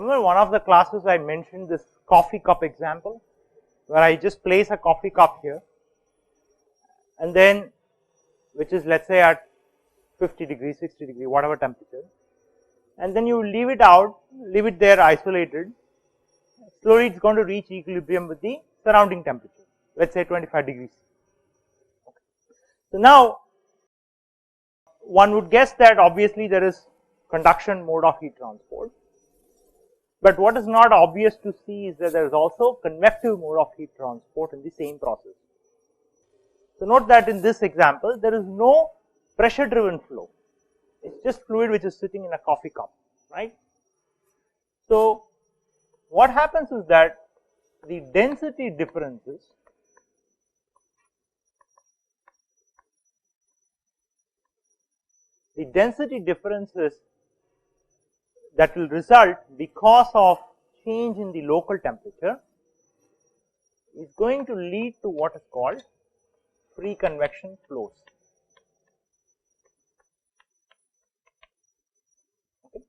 Remember one of the classes I mentioned this coffee cup example, where I just place a coffee cup here, and then which is let's say at 50 degrees, 60 degree, whatever temperature, and then you leave it out, leave it there isolated. Slowly it's going to reach equilibrium with the surrounding temperature, let's say 25 degrees. Okay. So now one would guess that obviously there is conduction mode of heat transport, but what is not obvious to see is that there is also convective mode of heat transport in the same process. So note that in this example there is no pressure driven flow, it's just fluid which is sitting in a coffee cup, right. So what happens is that the density differences that will result because of change in the local temperature is going to lead to what is called free convection flows. Okay.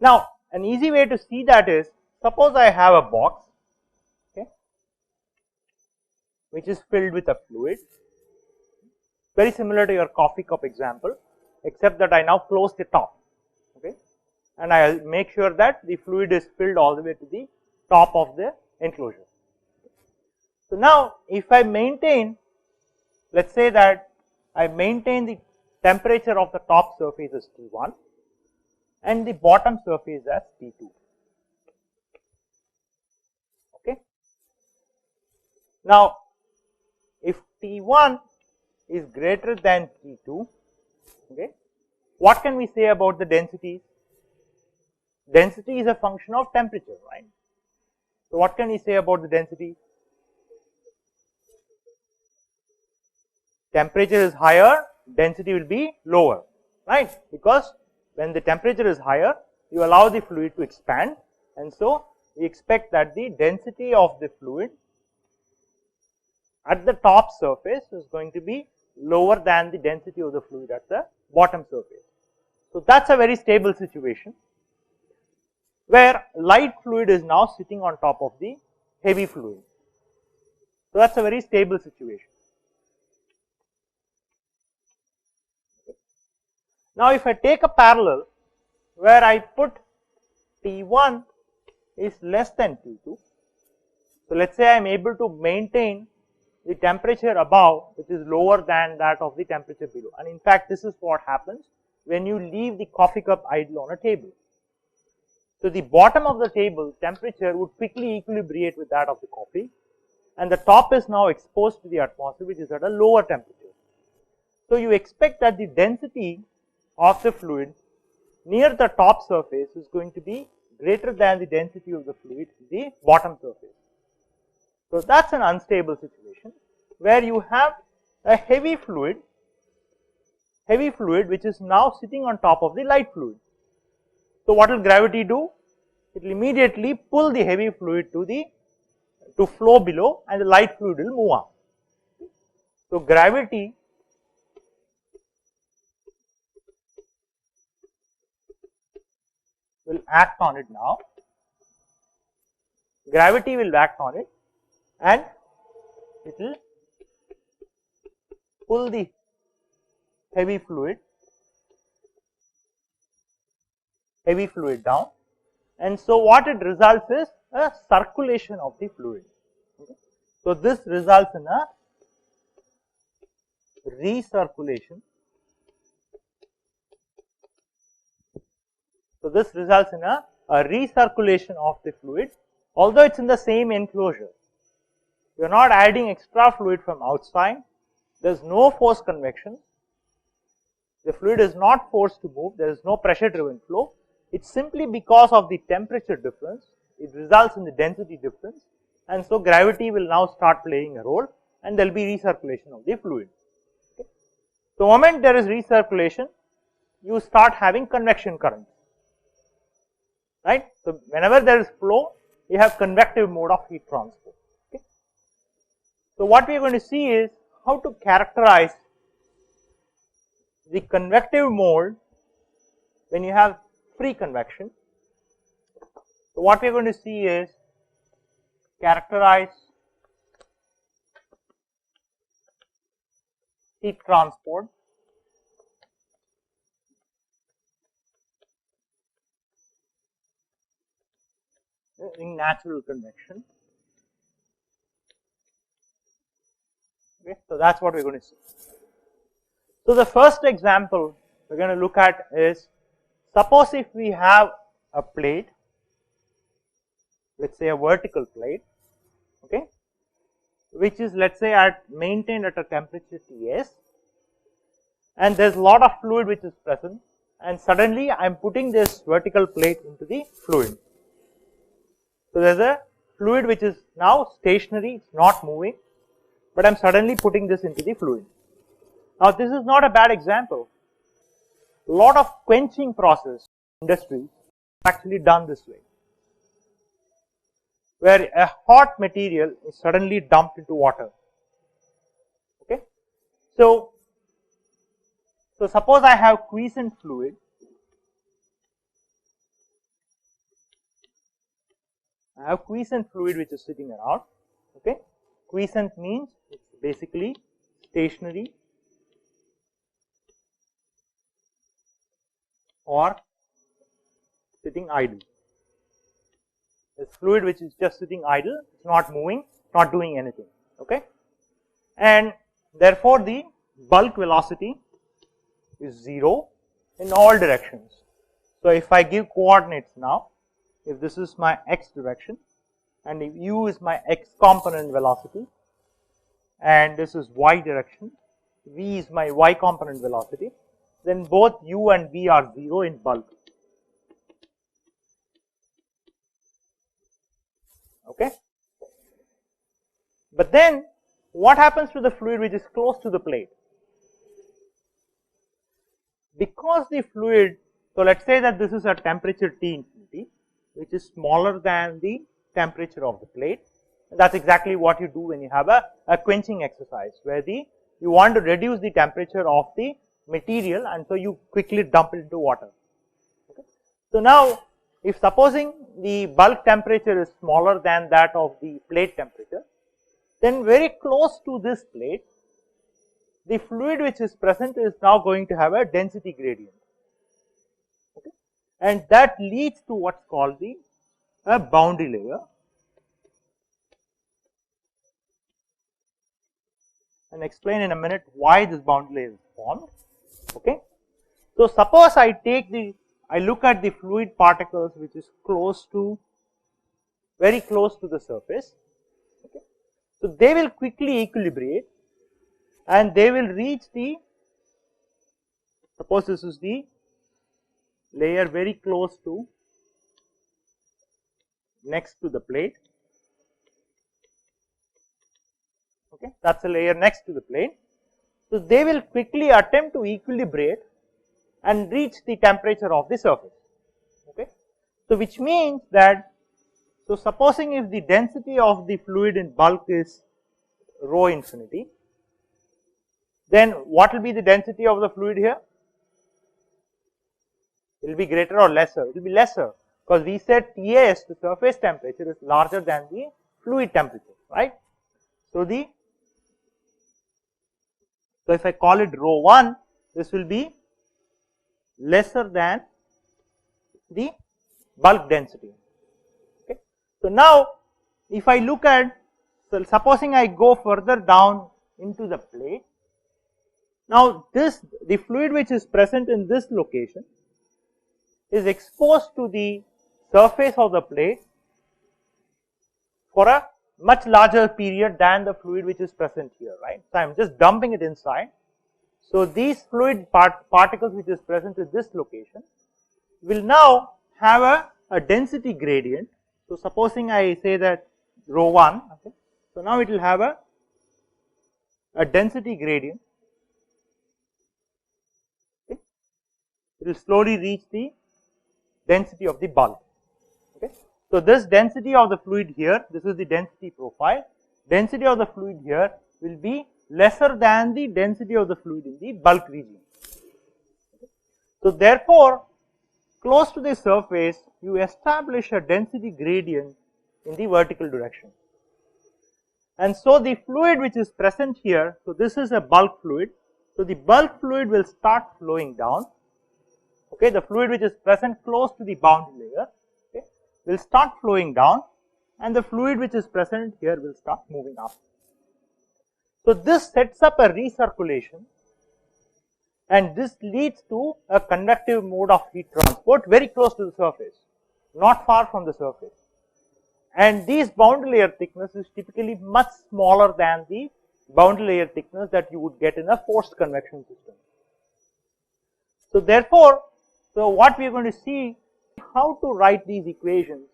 Now, an easy way to see that is, suppose I have a box, okay, which is filled with a fluid, very similar to your coffee cup example, except that I now close the top, okay, and I will make sure that the fluid is filled all the way to the top of the enclosure. So now, if I maintain, let's say that I maintain the temperature of the top surface as T1 and the bottom surface as T2. Okay. Now, if T1 is greater than T2, okay, what can we say about the densities? Density is a function of temperature, right? So what can we say about the density? Temperature is higher, density will be lower, right? Because when the temperature is higher, you allow the fluid to expand, and so we expect that the density of the fluid at the top surface is going to be lower than the density of the fluid at the bottom surface. So that's a very stable situation, where light fluid is now sitting on top of the heavy fluid. So that's a very stable situation. Now if I take a parallel where I put T1 is less than T2, so let's say I am able to maintain the temperature above which is lower than that of the temperature below, and in fact this is what happens when you leave the coffee cup idle on a table. So the bottom of the table temperature would quickly equilibrate with that of the coffee, and the top is now exposed to the atmosphere which is at a lower temperature. So you expect that the density of the fluid near the top surface is going to be greater than the density of the fluid in the bottom surface. So that's an unstable situation where you have a heavy fluid which is now sitting on top of the light fluid. So what will gravity do? It will immediately pull the heavy fluid to flow below, and the light fluid will move on. So gravity will act on it now. Gravity will act on it, and it will pull the heavy fluid down, and so what it results is a circulation of the fluid. Okay. So this results in a recirculation. So this results in a recirculation of the fluid, although it's in the same enclosure. You are not adding extra fluid from outside. There is no forced convection. The fluid is not forced to move. There is no pressure driven flow. It's simply because of the temperature difference. It results in the density difference, and so gravity will now start playing a role, and there will be recirculation of the fluid. Okay. The moment there is recirculation, you start having convection currents, right? So whenever there is flow, you have convective mode of heat transport. Okay. So what we are going to see is how to characterize the convective mode when you have free convection, So what we are going to see is characterize heat transport in natural convection. Okay, so that's what we're going to see. So the first example we're going to look at is, suppose if we have a plate, let's say a vertical plate, okay, which is, let's say, maintained at a temperature Ts, and there's a lot of fluid which is present, and suddenly I'm putting this vertical plate into the fluid. So there's a fluid which is now stationary, it's not moving, but I'm suddenly putting this into the fluid. Now this is not a bad example. A lot of quenching process industry is actually done this way, where a hot material is suddenly dumped into water. Okay, so suppose I have quiescent fluid. I have quiescent fluid which is sitting around. Okay, quiescent means it's basically stationary or sitting idle. This fluid which is just sitting idle, it's not moving, not doing anything. Okay, and therefore the bulk velocity is 0 in all directions. So if I give coordinates now, if this is my x direction and if u is my x component velocity and this is y direction, v is my y component velocity, then both u and v are 0 in bulk. Okay, but then what happens to the fluid which is close to the plate? Because the fluid, so let's say that this is a temperature T infinity, which is smaller than the temperature of the plate. And that's exactly what you do when you have a quenching exercise, where you want to reduce the temperature of the material, and so you quickly dump it into water. Okay. So now, if supposing the bulk temperature is smaller than that of the plate temperature, then very close to this plate, the fluid which is present is now going to have a density gradient. Okay. And that leads to what's called a boundary layer. And explain in a minute why this boundary layer is formed. Okay. So suppose I look at the fluid particles which is very close to the surface. Okay. So they will quickly equilibrate and they will reach suppose this is the layer very close to, next to the plate. Okay, that's a layer next to the plate. So they will quickly attempt to equilibrate and reach the temperature of the surface. Okay, so which means that, so supposing if the density of the fluid in bulk is rho infinity, then what will be the density of the fluid here? It will be greater or lesser? It will be lesser, because we said Ts, the surface temperature, is larger than the fluid temperature, right? So if I call it rho 1, this will be lesser than the bulk density. Okay. So now, if I look at, so supposing I go further down into the plate, now the fluid which is present in this location is exposed to the surface of the plate for a much larger period than the fluid which is present here, right? So I am just dumping it inside. So these fluid particles which is present at this location will now have a density gradient. So supposing I say that rho 1, okay, so now it will have a density gradient. Okay. It will slowly reach the density of the bulk. Okay. So this density of the fluid here, this is the density profile. Density of the fluid here will be lesser than the density of the fluid in the bulk region. Okay. So therefore, close to the surface, you establish a density gradient in the vertical direction. And so the fluid which is present here, so this is a bulk fluid, so the bulk fluid will start flowing down, okay, the fluid which is present close to the boundary layer, okay, will start flowing down, and the fluid which is present here will start moving up. So this sets up a recirculation, and this leads to a convective mode of heat transport very close to the surface, not far from the surface. And these boundary layer thickness is typically much smaller than the boundary layer thickness that you would get in a forced convection system. So therefore, so what we are going to see how to write these equations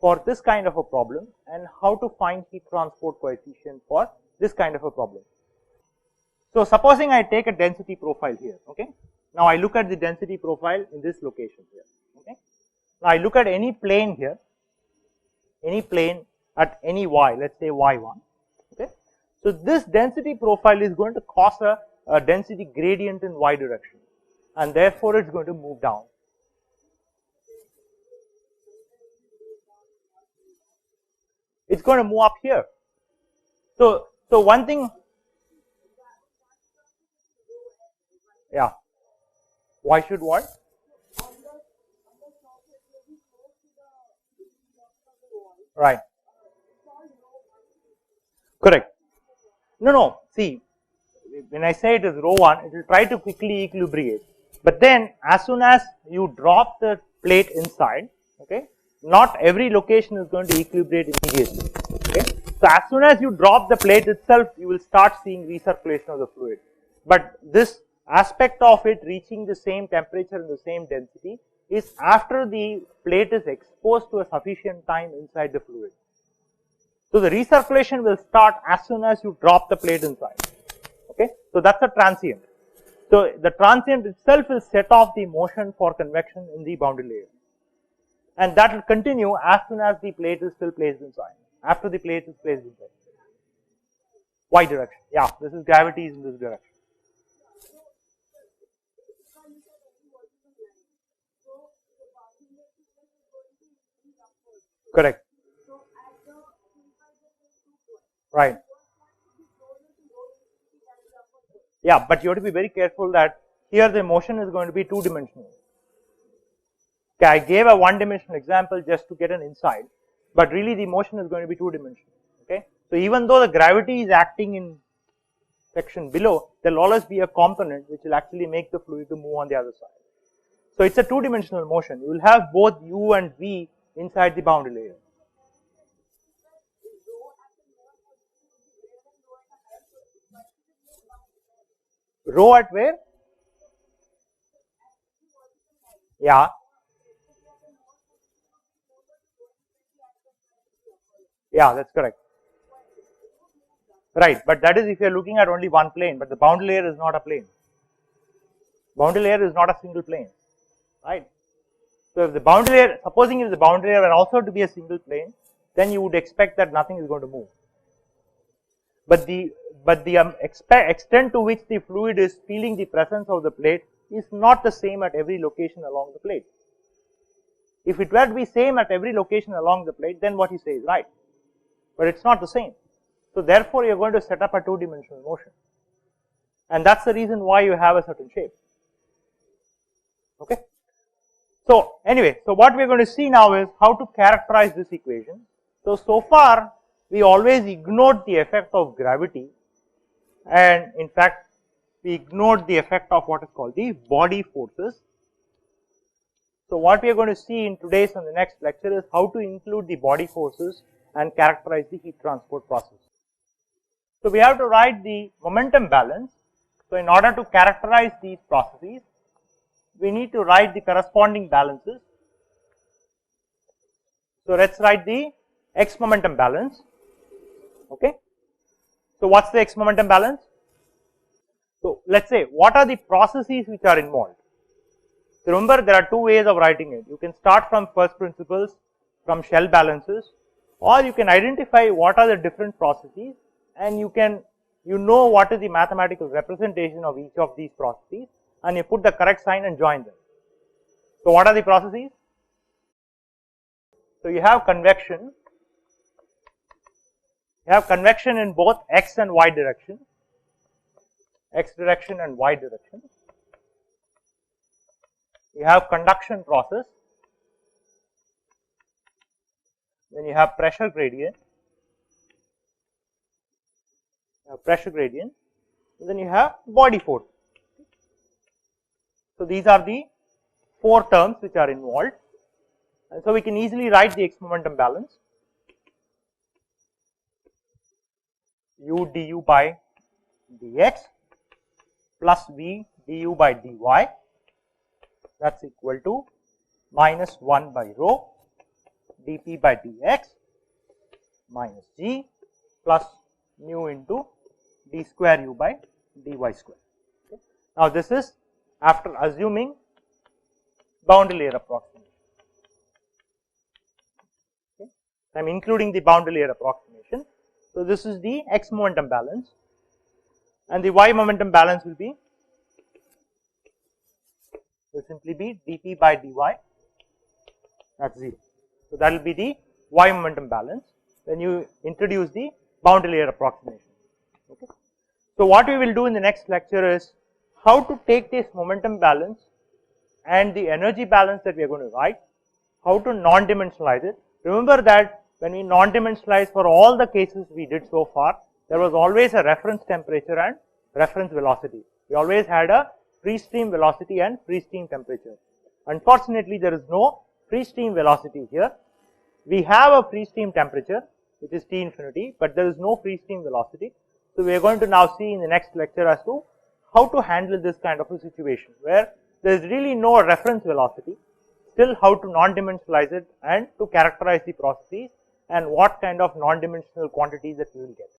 for this kind of a problem and how to find heat transport coefficient for this kind of a problem. So supposing I take a density profile here, okay. Now I look at the density profile in this location here, okay. Now I look at any plane here, any plane at any y, let's say y1, okay. So this density profile is going to cause a density gradient in y direction, and therefore it's going to move down. It's going to move up here. So one thing, yeah, why should what? Right. Correct. No, see, when I say it is rho 1, it will try to quickly equilibrate. But then, as soon as you drop the plate inside, okay, not every location is going to equilibrate immediately, okay. So as soon as you drop the plate itself, you will start seeing recirculation of the fluid. But this aspect of it reaching the same temperature and the same density is after the plate is exposed to a sufficient time inside the fluid. So the recirculation will start as soon as you drop the plate inside, okay. So that's a transient. So the transient itself will set off the motion for convection in the boundary layer, and that will continue as soon as the plate is still placed inside, after the plate is placed inside. Y direction, yeah, this is gravity is in this direction. Correct. Right. Yeah, but you have to be very careful that here the motion is going to be two-dimensional. Okay, I gave a one-dimensional example just to get an insight, but really the motion is going to be two-dimensional. Okay, so even though the gravity is acting in section below, there will always be a component which will actually make the fluid to move on the other side. So it's a two-dimensional motion. You will have both u and v inside the boundary layer. Rho at where? Yeah. Yeah, that's correct. Right, but that is if you are looking at only one plane, but the boundary layer is not a plane. Boundary layer is not a single plane, right? So if the boundary layer, supposing if the boundary layer were also to be a single plane, then you would expect that nothing is going to move. But the extent to which the fluid is feeling the presence of the plate is not the same at every location along the plate. If it were to be same at every location along the plate, then what you say is right. But it's not the same. So therefore you are going to set up a two-dimensional motion. And that's the reason why you have a certain shape. Okay. So anyway, so what we are going to see now is how to characterize this equation. So far we always ignored the effect of gravity, and in fact we ignored the effect of what is called the body forces. So what we are going to see in today's and the next lecture is how to include the body forces and characterize the heat transport process. So we have to write the momentum balance. So in order to characterize these processes, we need to write the corresponding balances. So let's write the x momentum balance. Okay. So what's the x momentum balance? So let's say what are the processes which are involved. So remember, there are two ways of writing it. You can start from first principles, from shell balances, or you can identify what are the different processes, and you know what is the mathematical representation of each of these processes, and you put the correct sign and join them. So what are the processes? So you have convection. You have convection in both x and y direction, x direction and y direction. You have conduction process, then you have pressure gradient, and then you have body force. So these are the 4 terms which are involved, and so we can easily write the x momentum balance. U du by dx plus v du by dy, that is equal to minus 1 by rho dp by dx minus g plus mu into d square u by dy square. Okay. Now this is after assuming boundary layer approximation. Okay. I am including the boundary layer approximation. So this is the x momentum balance, and the y momentum balance will simply be dp by dy, that is 0. So that will be the y momentum balance when you introduce the boundary layer approximation. Okay. So what we will do in the next lecture is how to take this momentum balance and the energy balance that we are going to write, how to non-dimensionalize it. Remember that when we non-dimensionalize for all the cases we did so far, there was always a reference temperature and reference velocity. We always had a free stream velocity and free stream temperature. Unfortunately, there is no free stream velocity here. We have a free stream temperature which is T infinity, but there is no free stream velocity. So we are going to now see in the next lecture as to how to handle this kind of a situation where there is really no reference velocity, still how to non-dimensionalize it and to characterize the processes and what kind of non-dimensional quantities that we will get.